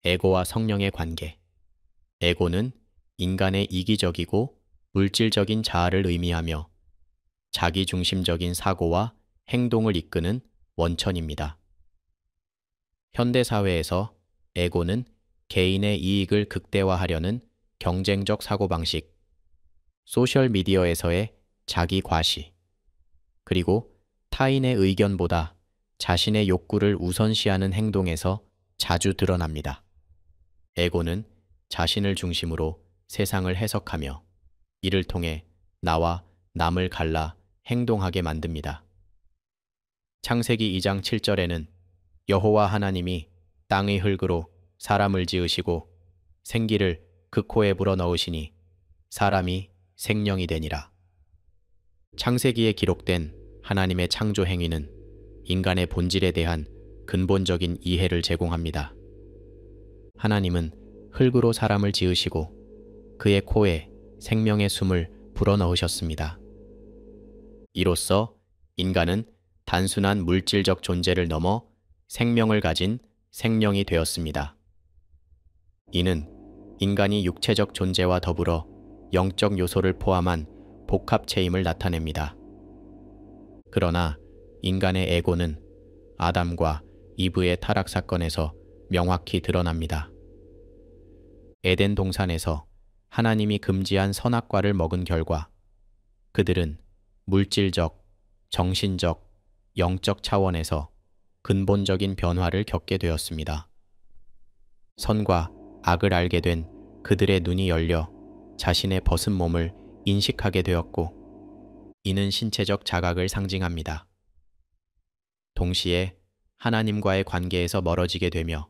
에고와 성령의 관계. 에고는 인간의 이기적이고 물질적인 자아를 의미하며 자기중심적인 사고와 행동을 이끄는 원천입니다. 현대사회에서 에고는 개인의 이익을 극대화하려는 경쟁적 사고방식, 소셜미디어에서의 자기 과시, 그리고 타인의 의견보다 자신의 욕구를 우선시하는 행동에서 자주 드러납니다. 에고는 자신을 중심으로 세상을 해석하며 이를 통해 나와 남을 갈라 행동하게 만듭니다. 창세기 2장 7절에는 여호와 하나님이 땅의 흙으로 사람을 지으시고 생기를 그 코에 불어넣으시니 사람이 생명이 되니라. 창세기에 기록된 하나님의 창조 행위는 인간의 본질에 대한 근본적인 이해를 제공합니다. 하나님은 흙으로 사람을 지으시고 그의 코에 생명의 숨을 불어넣으셨습니다. 이로써 인간은 단순한 물질적 존재를 넘어 생명을 가진 생명이 되었습니다. 이는 인간이 육체적 존재와 더불어 영적 요소를 포함한 복합체임을 나타냅니다. 그러나 인간의 에고는 아담과 이브의 타락 사건에서 명확히 드러납니다. 에덴 동산에서 하나님이 금지한 선악과를 먹은 결과 그들은 물질적, 정신적, 영적 차원에서 근본적인 변화를 겪게 되었습니다. 선과 악을 알게 된 그들의 눈이 열려 자신의 벗은 몸을 인식하게 되었고, 이는 신체적 자각을 상징합니다. 동시에 하나님과의 관계에서 멀어지게 되며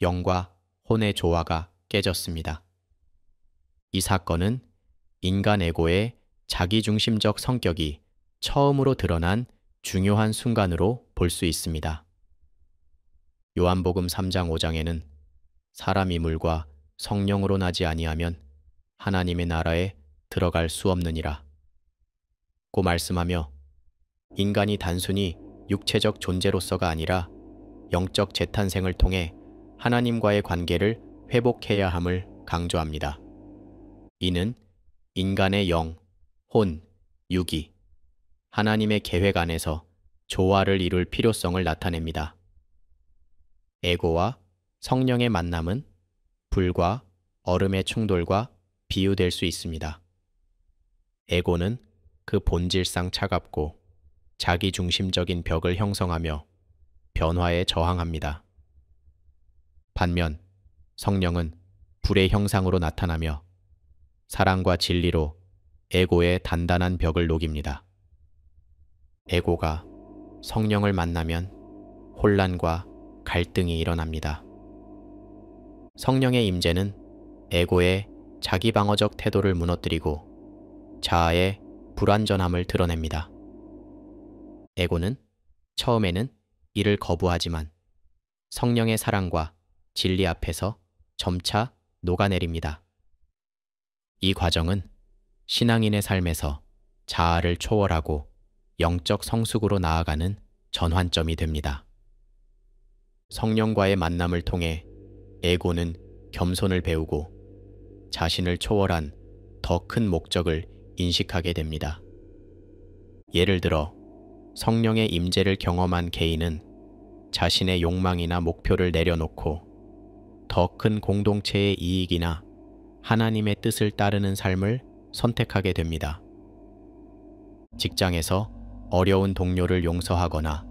영과 혼의 조화가 깨졌습니다. 이 사건은 인간 에고의 자기중심적 성격이 처음으로 드러난 중요한 순간으로 볼 수 있습니다. 요한복음 3장 5장에는 사람이 물과 성령으로 나지 아니하면 하나님의 나라에 들어갈 수 없느니라 고 말씀하며 인간이 단순히 육체적 존재로서가 아니라 영적 재탄생을 통해 하나님과의 관계를 회복해야 함을 강조합니다. 이는 인간의 영, 혼, 육이 하나님의 계획 안에서 조화를 이룰 필요성을 나타냅니다. 에고와 성령의 만남은 불과 얼음의 충돌과 비유될 수 있습니다. 에고는 그 본질상 차갑고 자기중심적인 벽을 형성하며 변화에 저항합니다. 반면 성령은 불의 형상으로 나타나며 사랑과 진리로 에고의 단단한 벽을 녹입니다. 에고가 성령을 만나면 혼란과 갈등이 일어납니다. 성령의 임재는 에고의 자기방어적 태도를 무너뜨리고 자아의 불완전함을 드러냅니다. 에고는 처음에는 이를 거부하지만 성령의 사랑과 진리 앞에서 점차 녹아내립니다. 이 과정은 신앙인의 삶에서 자아를 초월하고 영적 성숙으로 나아가는 전환점이 됩니다. 성령과의 만남을 통해 에고는 겸손을 배우고 자신을 초월한 더 큰 목적을 인식하게 됩니다. 예를 들어 성령의 임재를 경험한 개인은 자신의 욕망이나 목표를 내려놓고 더 큰 공동체의 이익이나 하나님의 뜻을 따르는 삶을 선택하게 됩니다. 직장에서 어려운 동료를 용서하거나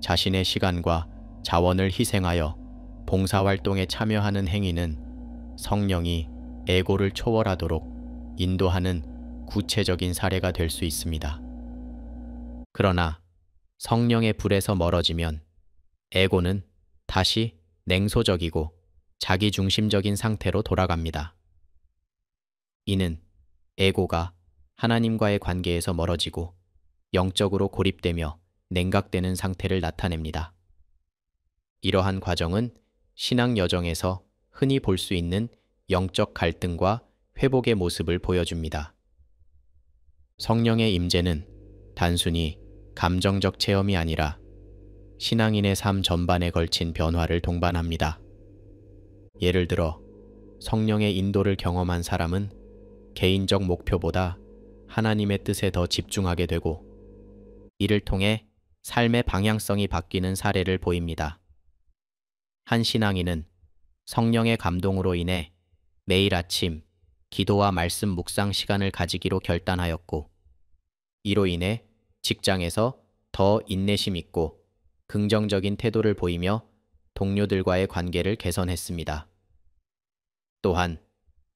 자신의 시간과 자원을 희생하여 봉사활동에 참여하는 행위는 성령이 에고를 초월하도록 인도하는 구체적인 사례가 될 수 있습니다. 그러나 성령의 불에서 멀어지면 에고는 다시 냉소적이고 자기중심적인 상태로 돌아갑니다. 이는 에고가 하나님과의 관계에서 멀어지고 영적으로 고립되며 냉각되는 상태를 나타냅니다. 이러한 과정은 신앙 여정에서 흔히 볼 수 있는 영적 갈등과 회복의 모습을 보여줍니다. 성령의 임재는 단순히 감정적 체험이 아니라 신앙인의 삶 전반에 걸친 변화를 동반합니다. 예를 들어 성령의 인도를 경험한 사람은 개인적 목표보다 하나님의 뜻에 더 집중하게 되고 이를 통해 삶의 방향성이 바뀌는 사례를 보입니다. 한 신앙인은 성령의 감동으로 인해 매일 아침 기도와 말씀 묵상 시간을 가지기로 결단하였고 이로 인해 직장에서 더 인내심 있고 긍정적인 태도를 보이며 동료들과의 관계를 개선했습니다. 또한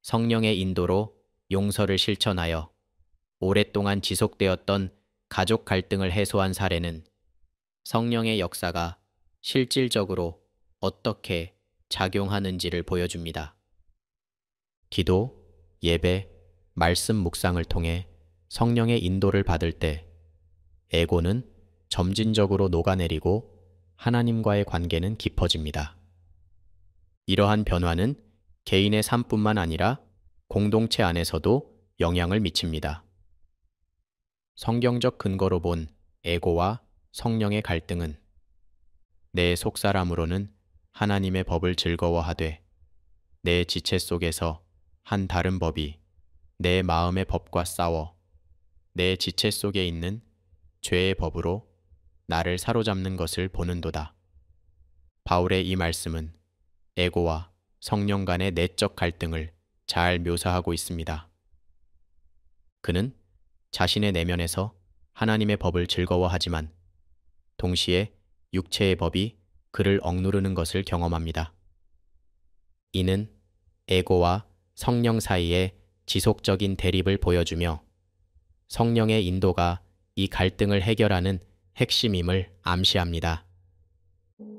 성령의 인도로 용서를 실천하여 오랫동안 지속되었던 가족 갈등을 해소한 사례는 성령의 역사가 실질적으로 어떻게 작용하는지를 보여줍니다. 기도, 예배, 말씀 묵상을 통해 성령의 인도를 받을 때 에고는 점진적으로 녹아내리고 하나님과의 관계는 깊어집니다. 이러한 변화는 개인의 삶뿐만 아니라 공동체 안에서도 영향을 미칩니다. 성경적 근거로 본 에고와 성령의 갈등은 내 속사람으로는 하나님의 법을 즐거워하되 내 지체 속에서 한 다른 법이 내 마음의 법과 싸워 내 지체 속에 있는 죄의 법으로 나를 사로잡는 것을 보는도다. 바울의 이 말씀은 에고와 성령 간의 내적 갈등을 잘 묘사하고 있습니다. 그는 자신의 내면에서 하나님의 법을 즐거워하지만 동시에 육체의 법이 그를 억누르는 것을 경험합니다. 이는 에고와 성령 사이의 지속적인 대립을 보여주며 성령의 인도가 이 갈등을 해결하는 핵심임을 암시합니다.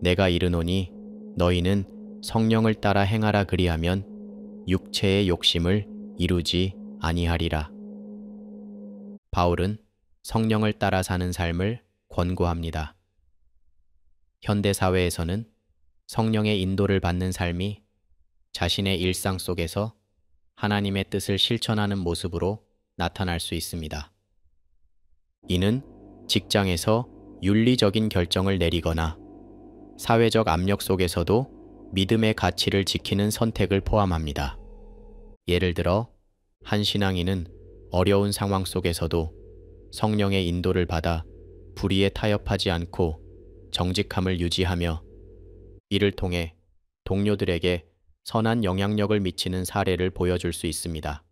내가 이르노니 너희는 성령을 따라 행하라 그리하면 육체의 욕심을 이루지 아니하리라. 바울은 성령을 따라 사는 삶을 권고합니다. 현대 사회에서는 성령의 인도를 받는 삶이 자신의 일상 속에서 하나님의 뜻을 실천하는 모습으로 나타날 수 있습니다. 이는 직장에서 윤리적인 결정을 내리거나 사회적 압력 속에서도 믿음의 가치를 지키는 선택을 포함합니다. 예를 들어 한 신앙인은 어려운 상황 속에서도 성령의 인도를 받아 불의에 타협하지 않고 정직함을 유지하며 이를 통해 동료들에게 선한 영향력을 미치는 사례를 보여줄 수 있습니다.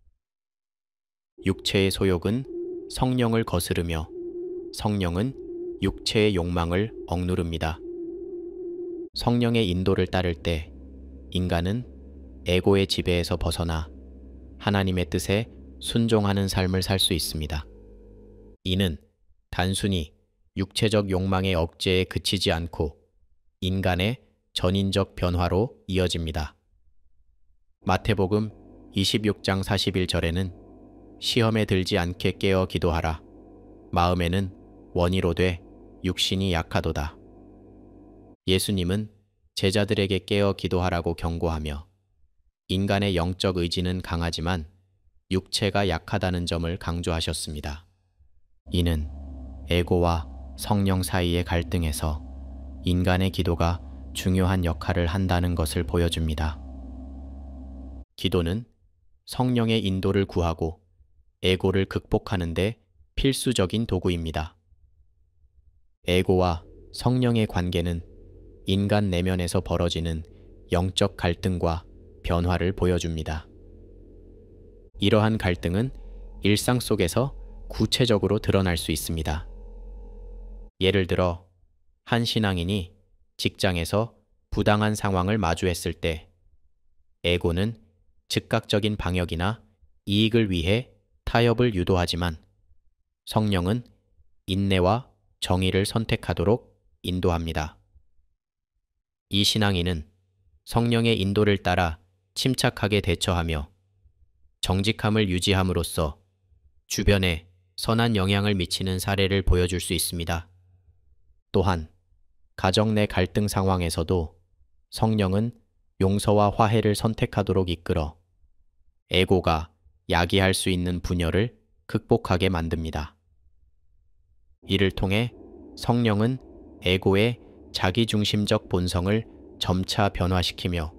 육체의 소욕은 성령을 거스르며 성령은 육체의 욕망을 억누릅니다. 성령의 인도를 따를 때 인간은 에고의 지배에서 벗어나 하나님의 뜻에 순종하는 삶을 살 수 있습니다. 이는 단순히 육체적 욕망의 억제에 그치지 않고 인간의 전인적 변화로 이어집니다. 마태복음 26장 41절에는 시험에 들지 않게 깨어 기도하라. 마음에는 원이로되 육신이 약하도다. 예수님은 제자들에게 깨어 기도하라고 경고하며 인간의 영적 의지는 강하지만 육체가 약하다는 점을 강조하셨습니다. 이는 에고와 성령 사이의 갈등에서 인간의 기도가 중요한 역할을 한다는 것을 보여줍니다. 기도는 성령의 인도를 구하고 에고를 극복하는 데 필수적인 도구입니다. 에고와 성령의 관계는 인간 내면에서 벌어지는 영적 갈등과 변화를 보여줍니다. 이러한 갈등은 일상 속에서 구체적으로 드러날 수 있습니다. 예를 들어 한 신앙인이 직장에서 부당한 상황을 마주했을 때 에고는 즉각적인 방역이나 이익을 위해 타협을 유도하지만 성령은 인내와 정의를 선택하도록 인도합니다. 이 신앙인은 성령의 인도를 따라 침착하게 대처하며 정직함을 유지함으로써 주변에 선한 영향을 미치는 사례를 보여줄 수 있습니다. 또한 가정 내 갈등 상황에서도 성령은 용서와 화해를 선택하도록 이끌어 에고가 야기할 수 있는 분열을 극복하게 만듭니다. 이를 통해 성령은 에고의 자기중심적 본성을 점차 변화시키며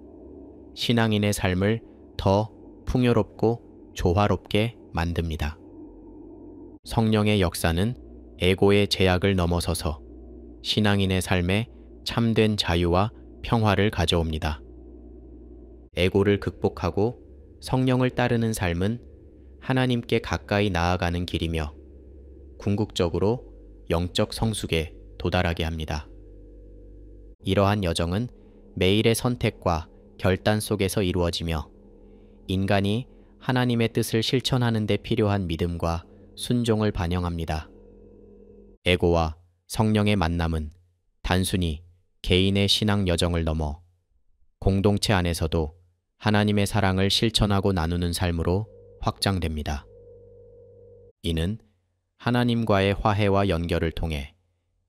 신앙인의 삶을 더 풍요롭고 조화롭게 만듭니다. 성령의 역사는 에고의 제약을 넘어서서 신앙인의 삶에 참된 자유와 평화를 가져옵니다. 에고를 극복하고 성령을 따르는 삶은 하나님께 가까이 나아가는 길이며 궁극적으로 영적 성숙에 도달하게 합니다. 이러한 여정은 매일의 선택과 결단 속에서 이루어지며 인간이 하나님의 뜻을 실천하는 데 필요한 믿음과 순종을 반영합니다. 에고와 성령의 만남은 단순히 개인의 신앙 여정을 넘어 공동체 안에서도 하나님의 사랑을 실천하고 나누는 삶으로 확장됩니다. 이는 하나님과의 화해와 연결을 통해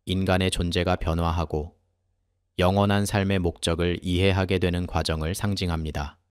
인간의 존재가 변화하고 영원한 삶의 목적을 이해하게 되는 과정을 상징합니다.